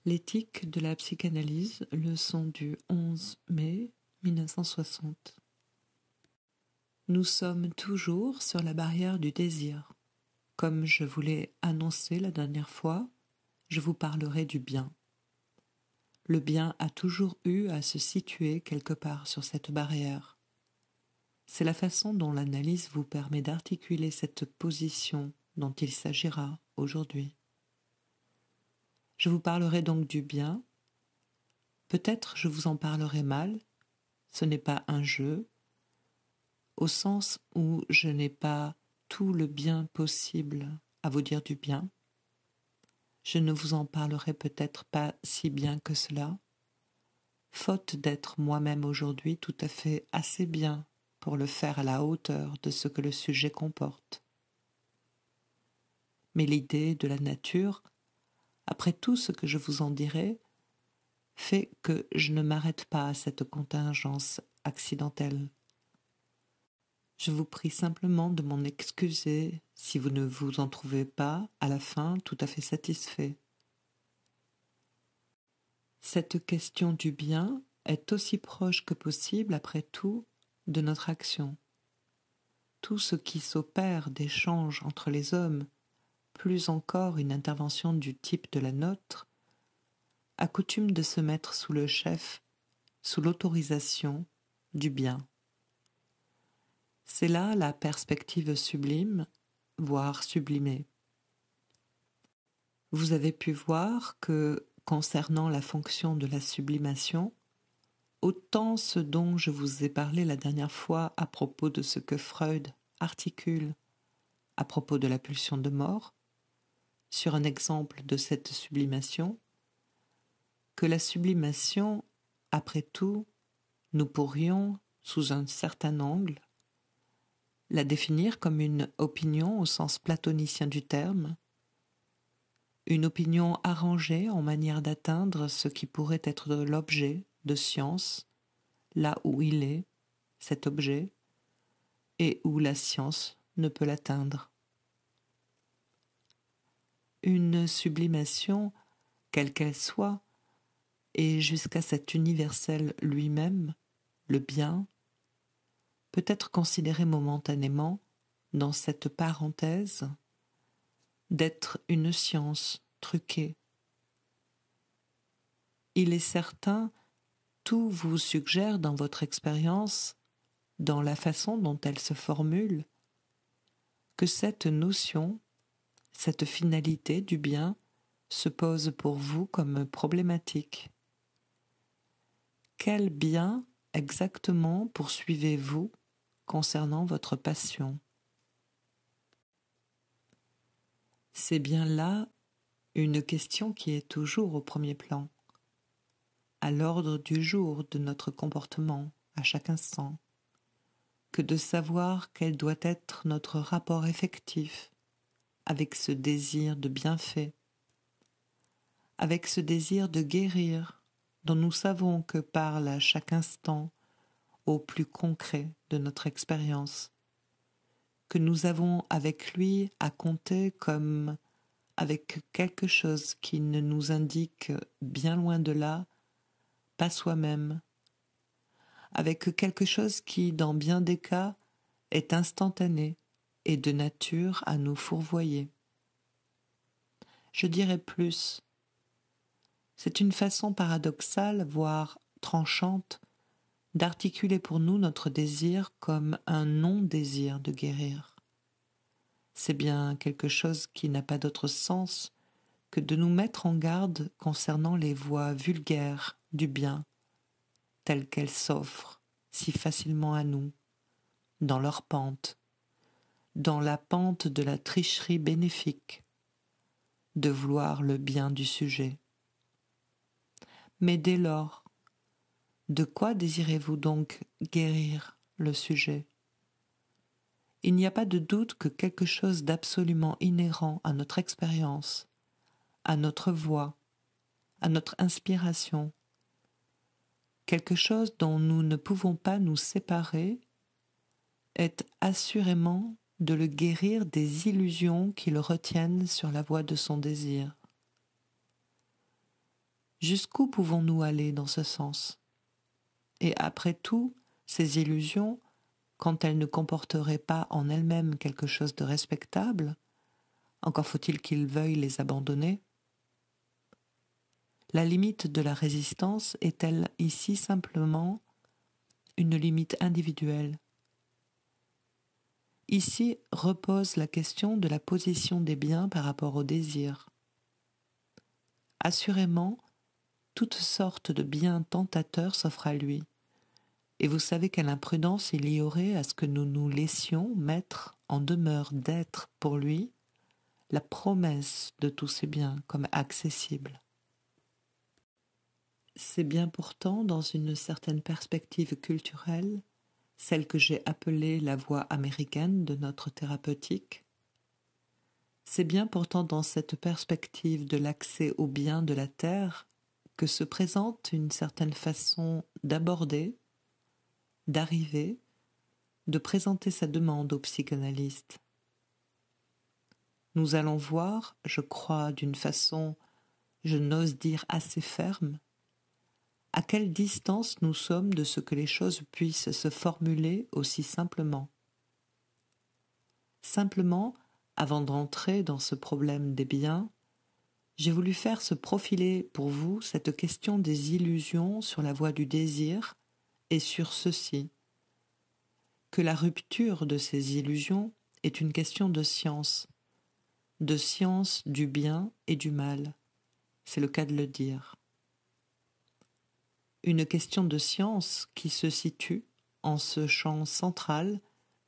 L'éthique de la psychanalyse, leçon du 11 mai 1960. Nous sommes toujours sur la barrière du désir. Comme je vous l'ai annoncé la dernière fois, je vous parlerai du bien. Le bien a toujours eu à se situer quelque part sur cette barrière. C'est la façon dont l'analyse vous permet d'articuler cette position dont il s'agira aujourd'hui. Je vous parlerai donc du bien. Peut-être je vous en parlerai mal, ce n'est pas un jeu, au sens où je n'ai pas tout le bien possible à vous dire du bien. Je ne vous en parlerai peut-être pas si bien que cela, faute d'être moi-même aujourd'hui tout à fait assez bien pour le faire à la hauteur de ce que le sujet comporte. Mais l'idée de la nature, après tout ce que je vous en dirai, fait que je ne m'arrête pas à cette contingence accidentelle. Je vous prie simplement de m'en excuser si vous ne vous en trouvez pas, à la fin, tout à fait satisfait. Cette question du bien est aussi proche que possible, après tout, de notre action. Tout ce qui s'opère d'échange entre les hommes, plus encore une intervention du type de la nôtre, a coutume de se mettre sous le chef, sous l'autorisation du bien. C'est là la perspective sublime, voire sublimée. Vous avez pu voir que, concernant la fonction de la sublimation, autant ce dont je vous ai parlé la dernière fois à propos de ce que Freud articule à propos de la pulsion de mort, sur un exemple de cette sublimation, que la sublimation, après tout, nous pourrions, sous un certain angle, la définir comme une opinion au sens platonicien du terme, une opinion arrangée en manière d'atteindre ce qui pourrait être l'objet de science, là où il est, cet objet, et où la science ne peut l'atteindre. Une sublimation, quelle qu'elle soit, et jusqu'à cet universel lui-même, le bien, peut être considéré momentanément, dans cette parenthèse, d'être une science truquée. Il est certain, tout vous suggère dans votre expérience, dans la façon dont elle se formule, que cette notion, cette finalité du bien se pose pour vous comme problématique. Quel bien exactement poursuivez-vous concernant votre passion? C'est bien là une question qui est toujours au premier plan, à l'ordre du jour de notre comportement à chaque instant, que de savoir quel doit être notre rapport effectif avec ce désir de bienfait, avec ce désir de guérir dont nous savons que parle à chaque instant au plus concret de notre expérience, que nous avons avec lui à compter comme avec quelque chose qui ne nous indique bien loin de là, pas soi-même, avec quelque chose qui, dans bien des cas, est instantané et de nature à nous fourvoyer. Je dirais plus, c'est une façon paradoxale, voire tranchante, d'articuler pour nous notre désir comme un non-désir de guérir. C'est bien quelque chose qui n'a pas d'autre sens que de nous mettre en garde concernant les voies vulgaires du bien, telles qu'elles s'offrent si facilement à nous, dans leur pente, dans la pente de la tricherie bénéfique, de vouloir le bien du sujet. Mais dès lors, de quoi désirez-vous donc guérir le sujet? Il n'y a pas de doute que quelque chose d'absolument inhérent à notre expérience, à notre voix, à notre inspiration, quelque chose dont nous ne pouvons pas nous séparer, est assurément de le guérir des illusions qui le retiennent sur la voie de son désir. Jusqu'où pouvons-nous aller dans ce sens? Et après tout, ces illusions, quand elles ne comporteraient pas en elles-mêmes quelque chose de respectable, encore faut-il qu'ils veuillent les abandonner. La limite de la résistance est-elle ici simplement une limite individuelle? Ici repose la question de la position des biens par rapport au désir. Assurément, toutes sortes de biens tentateurs s'offrent à lui, et vous savez quelle imprudence il y aurait à ce que nous nous laissions mettre en demeure d'être pour lui la promesse de tous ces biens comme accessibles. C'est bien pourtant dans une certaine perspective culturelle, celle que j'ai appelée la voie américaine de notre thérapeutique. C'est bien pourtant dans cette perspective de l'accès aux biens de la terre que se présente une certaine façon d'aborder, d'arriver, de présenter sa demande au psychanalyste. Nous allons voir, je crois d'une façon, je n'ose dire assez ferme, à quelle distance nous sommes de ce que les choses puissent se formuler aussi simplement. Simplement, avant d'entrer dans ce problème des biens, j'ai voulu faire se profiler pour vous cette question des illusions sur la voie du désir et sur ceci, que la rupture de ces illusions est une question de science du bien et du mal, c'est le cas de le dire. Une question de science qui se situe en ce champ central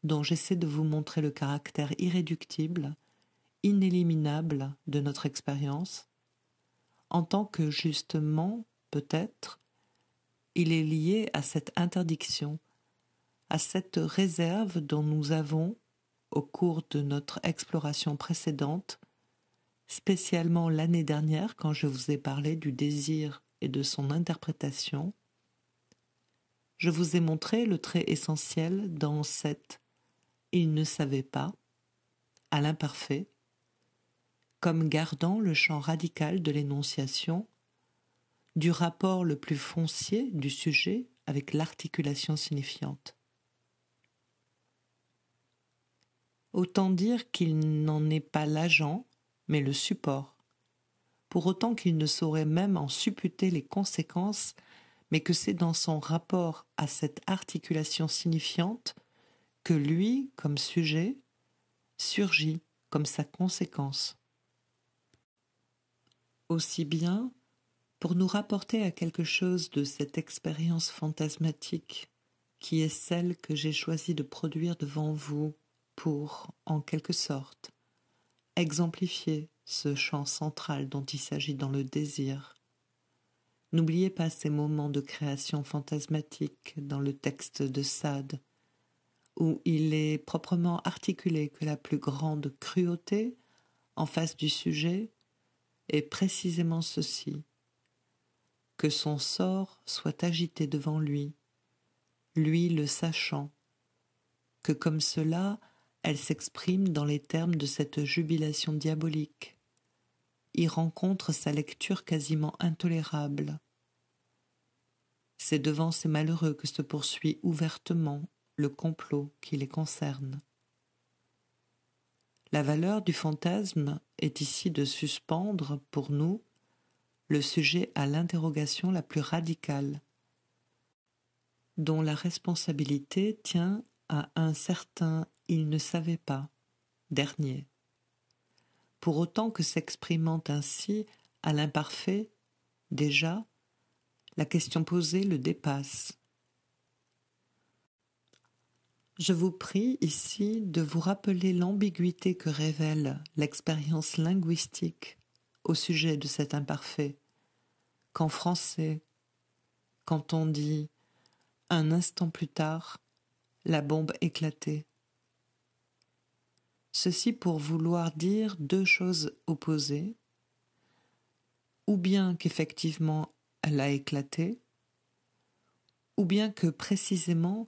dont j'essaie de vous montrer le caractère irréductible, inéliminable de notre expérience, en tant que justement, peut-être, il est lié à cette interdiction, à cette réserve dont nous avons, au cours de notre exploration précédente, spécialement l'année dernière quand je vous ai parlé du désir et de son interprétation, je vous ai montré le trait essentiel dans cette « il ne savait pas » à l'imparfait, comme gardant le champ radical de l'énonciation, du rapport le plus foncier du sujet avec l'articulation signifiante. Autant dire qu'il n'en est pas l'agent, mais le support, pour autant qu'il ne saurait même en supputer les conséquences, mais que c'est dans son rapport à cette articulation signifiante que lui, comme sujet, surgit comme sa conséquence. Aussi bien, pour nous rapporter à quelque chose de cette expérience fantasmatique qui est celle que j'ai choisi de produire devant vous pour, en quelque sorte, exemplifier ce champ central dont il s'agit dans le désir. N'oubliez pas ces moments de création fantasmatique dans le texte de Sade, où il est proprement articulé que la plus grande cruauté en face du sujet est précisément ceci, que son sort soit agité devant lui, lui le sachant, que comme cela, elle s'exprime dans les termes de cette jubilation diabolique, y rencontre sa lecture quasiment intolérable. C'est devant ces malheureux que se poursuit ouvertement le complot qui les concerne. La valeur du fantasme est ici de suspendre, pour nous, le sujet à l'interrogation la plus radicale, dont la responsabilité tient à un certain « il ne savait pas » dernier. Pour autant que s'exprimant ainsi à l'imparfait, déjà, la question posée le dépasse. Je vous prie ici de vous rappeler l'ambiguïté que révèle l'expérience linguistique au sujet de cet imparfait, qu'en français, quand on dit « un instant plus tard, la bombe éclatait », ceci pour vouloir dire deux choses opposées, ou bien qu'effectivement elle a éclaté, ou bien que précisément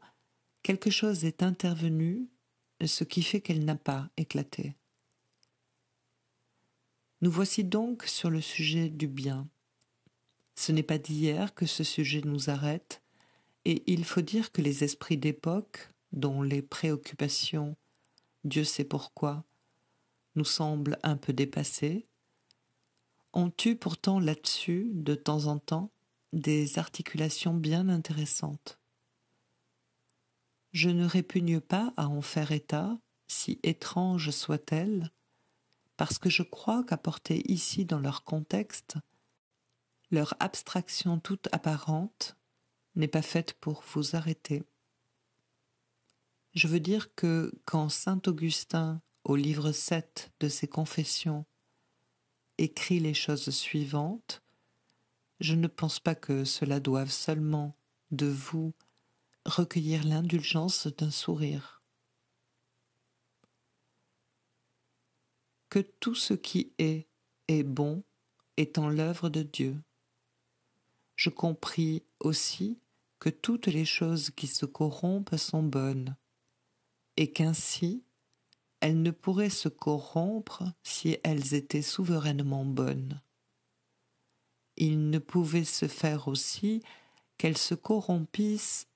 quelque chose est intervenu, ce qui fait qu'elle n'a pas éclaté. Nous voici donc sur le sujet du bien. Ce n'est pas d'hier que ce sujet nous arrête, et il faut dire que les esprits d'époque, dont les préoccupations, Dieu sait pourquoi, nous semblent un peu dépassées, ont eu pourtant là-dessus, de temps en temps, des articulations bien intéressantes. Je ne répugne pas à en faire état, si étranges soient-elles, parce que je crois qu'apportées ici dans leur contexte, leur abstraction toute apparente n'est pas faite pour vous arrêter. Je veux dire que quand saint Augustin, au livre 7 de ses Confessions, écrit les choses suivantes, je ne pense pas que cela doive seulement, de vous, recueillir l'indulgence d'un sourire. Que tout ce qui est bon étant l'œuvre de Dieu. Je compris aussi que toutes les choses qui se corrompent sont bonnes, et qu'ainsi elles ne pourraient se corrompre si elles étaient souverainement bonnes. Il ne pouvait se faire aussi qu'elles se corrompissent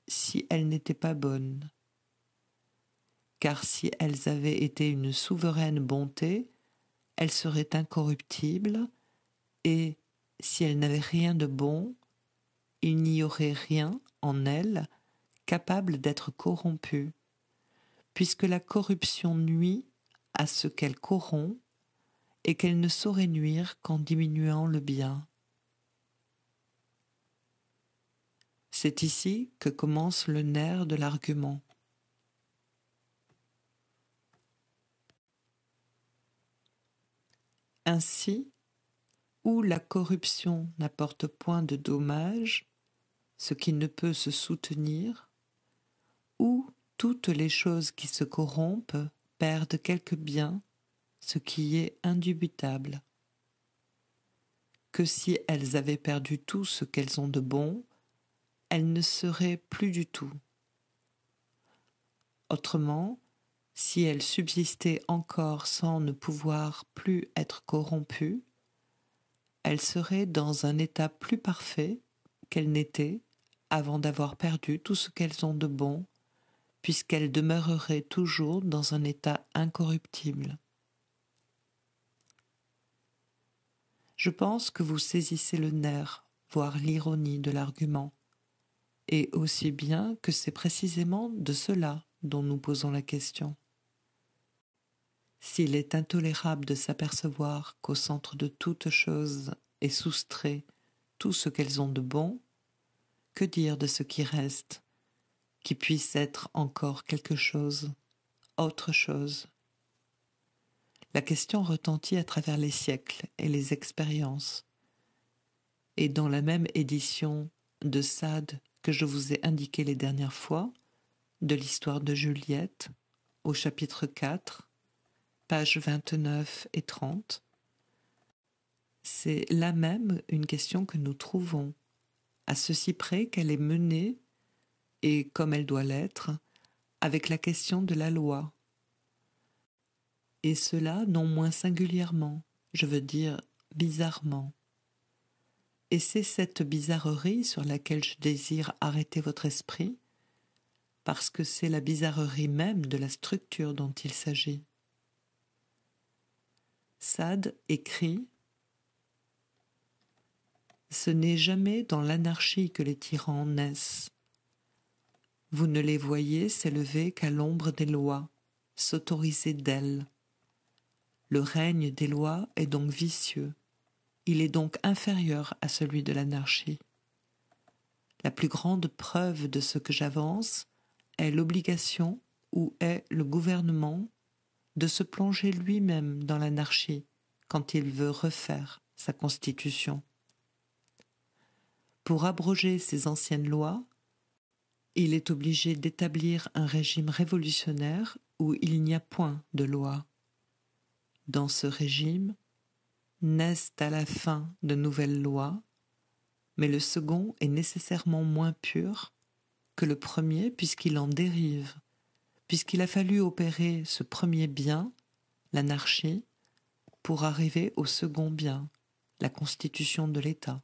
si elles n'étaient pas bonnes. Car si elles avaient été une souveraine bonté, elles seraient incorruptibles, et si elles n'avaient rien de bon, il n'y aurait rien en elles capable d'être corrompu, puisque la corruption nuit à ce qu'elle corrompt et qu'elle ne saurait nuire qu'en diminuant le bien. C'est ici que commence le nerf de l'argument. Ainsi, où la corruption n'apporte point de dommage, ce qui ne peut se soutenir, où toutes les choses qui se corrompent perdent quelque bien, ce qui est indubitable. Que si elles avaient perdu tout ce qu'elles ont de bon, elles ne seraient plus du tout. Autrement, si elles subsistaient encore sans ne pouvoir plus être corrompues, elles seraient dans un état plus parfait qu'elles n'étaient avant d'avoir perdu tout ce qu'elles ont de bon, puisqu'elles demeureraient toujours dans un état incorruptible. Je pense que vous saisissez le nerf, voire l'ironie de l'argument, et aussi bien que c'est précisément de cela dont nous posons la question. S'il est intolérable de s'apercevoir qu'au centre de toute chose est soustrait tout ce qu'elles ont de bon, que dire de ce qui reste, qui puisse être encore quelque chose, autre chose? La question retentit à travers les siècles et les expériences. Et dans la même édition de Sade que je vous ai indiquée les dernières fois, de l'histoire de Juliette, au chapitre 4, pages 29 et 30, c'est là même une question que nous trouvons, à ceci près qu'elle est menée, et comme elle doit l'être, avec la question de la loi. Et cela non moins singulièrement, je veux dire bizarrement. Et c'est cette bizarrerie sur laquelle je désire arrêter votre esprit, parce que c'est la bizarrerie même de la structure dont il s'agit. Sade écrit « Ce n'est jamais dans l'anarchie que les tyrans naissent. Vous ne les voyez s'élever qu'à l'ombre des lois, s'autoriser d'elles. Le règne des lois est donc vicieux. Il est donc inférieur à celui de l'anarchie. La plus grande preuve de ce que j'avance est l'obligation ou est le gouvernement de se plonger lui-même dans l'anarchie quand il veut refaire sa constitution. Pour abroger ces anciennes lois, il est obligé d'établir un régime révolutionnaire où il n'y a point de loi. Dans ce régime, naissent à la fin de nouvelles lois, mais le second est nécessairement moins pur que le premier puisqu'il en dérive, puisqu'il a fallu opérer ce premier bien, l'anarchie, pour arriver au second bien, la constitution de l'État.